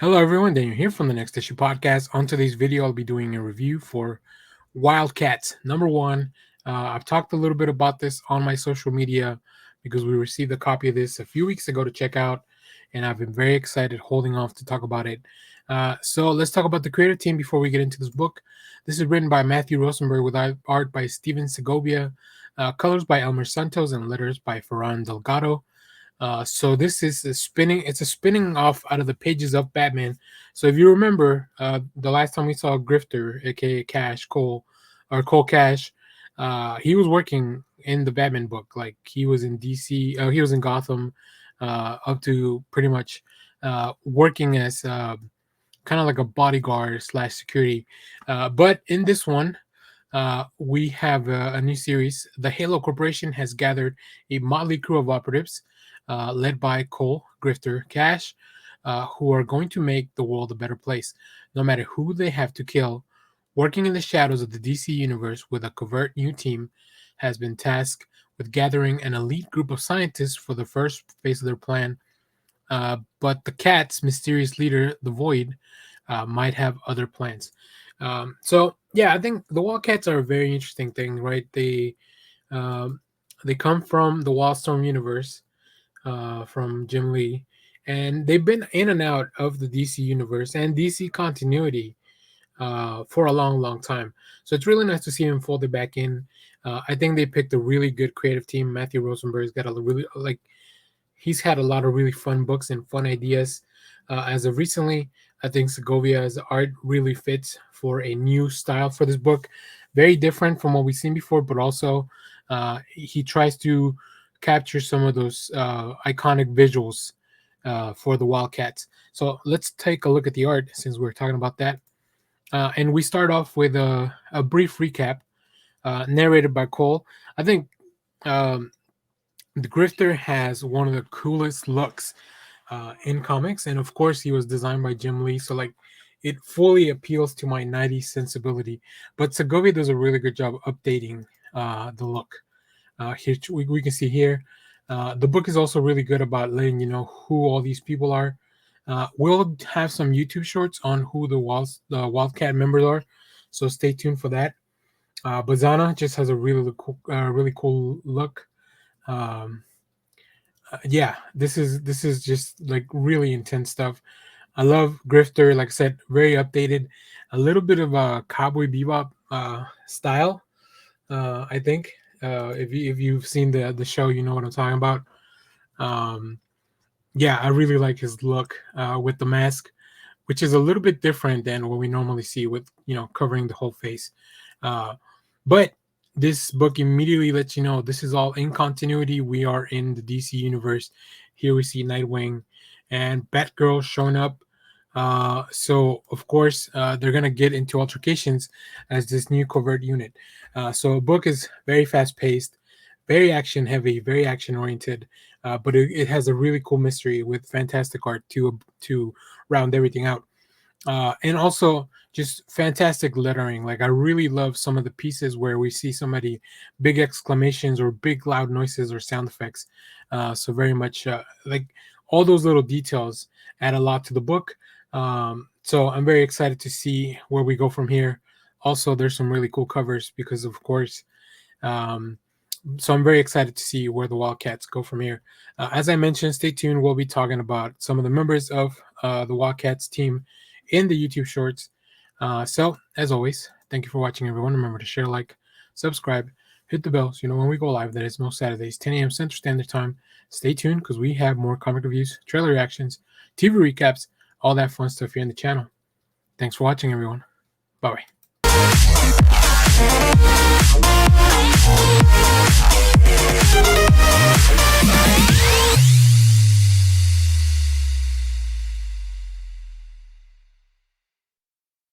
Hello, everyone. Daniel here from the Next Issue Podcast. On today's video, I'll be doing a review for WildC.A.T.s #1. I've talked a little bit about this on my social media because we received a copy of this a few weeks ago to check out, and I've been very excited holding off to talk about it. So let's talk about the creative team before we get into this book. This is written by Matthew Rosenberg with art by Steven Segovia, colors by Elmer Santos, and letters by Ferran Delgado. So this is it's a spinning off out of the pages of Batman. So if you remember, the last time we saw Grifter, aka Cash Cole, or Cole Cash, he was working in the Batman book. Like he was in DC, he was in Gotham, up to pretty much working as kind of like a bodyguard slash security. But in this one, we have a new series. The Halo Corporation has gathered a motley crew of operatives led by Cole, Grifter, Cash, who are going to make the world a better place, no matter who they have to kill. Working in the shadows of the DC universe with a covert new team has been tasked with gathering an elite group of scientists for the first phase of their plan. But the Cat's mysterious leader, the Void, might have other plans. So yeah, I think the WildC.A.T.s are a very interesting thing, right? They come from the Wildstorm universe, from Jim Lee, and they've been in and out of the DC universe and DC continuity for a long, long time. So it's really nice to see him folded back in. I think they picked a really good creative team. Matthew Rosenberg's got a really he's had a lot of really fun books and fun ideas. As of recently, I think Segovia's art really fits for a new style for this book. Very different from what we've seen before, but also he tries to capture some of those iconic visuals for the WildC.A.T.s. So let's take a look at the art since we're talking about that. And we start off with a brief recap narrated by Cole. I think the Grifter has one of the coolest looks in comics, and of course he was designed by Jim Lee, so like it fully appeals to my 90s sensibility. But Segovia does a really good job updating the look. Here we can see here. The book is also really good about letting you know who all these people are. We'll have some YouTube shorts on who the WildC.A.T. members are, so stay tuned for that. Bazana just has a really cool look. Yeah, this is just like really intense stuff. I love Grifter, like I said, very updated, a little bit of a Cowboy Bebop style. I think if you've seen the show, you know what I'm talking about. Yeah, I really like his look with the mask, which is a little bit different than what we normally see with covering the whole face. But this book immediately lets you know this is all in continuity. We are in the DC universe. Here we see Nightwing and Batgirl showing up. So of course they're gonna get into altercations as this new covert unit. So the book is very fast paced, very action heavy, very action oriented, but it has a really cool mystery with fantastic art to round everything out. And also just fantastic lettering. Like I really love some of the pieces where we see somebody big exclamations or big loud noises or sound effects. So very much like all those little details add a lot to the book. So I'm very excited to see where we go from here. Also, there's some really cool covers because, of course, so I'm very excited to see where the WildC.A.T.s go from here. As I mentioned, stay tuned. We'll be talking about some of the members of the WildC.A.T.s team in the YouTube shorts. So, as always, thank you for watching, everyone. Remember to share, like, subscribe, hit the bell so you know when we go live. That is most Saturdays, 10 a.m. Central Standard Time. Stay tuned because we have more comic reviews, trailer reactions, TV recaps, all that fun stuff here in the channel. Thanks for watching, everyone. Bye-bye.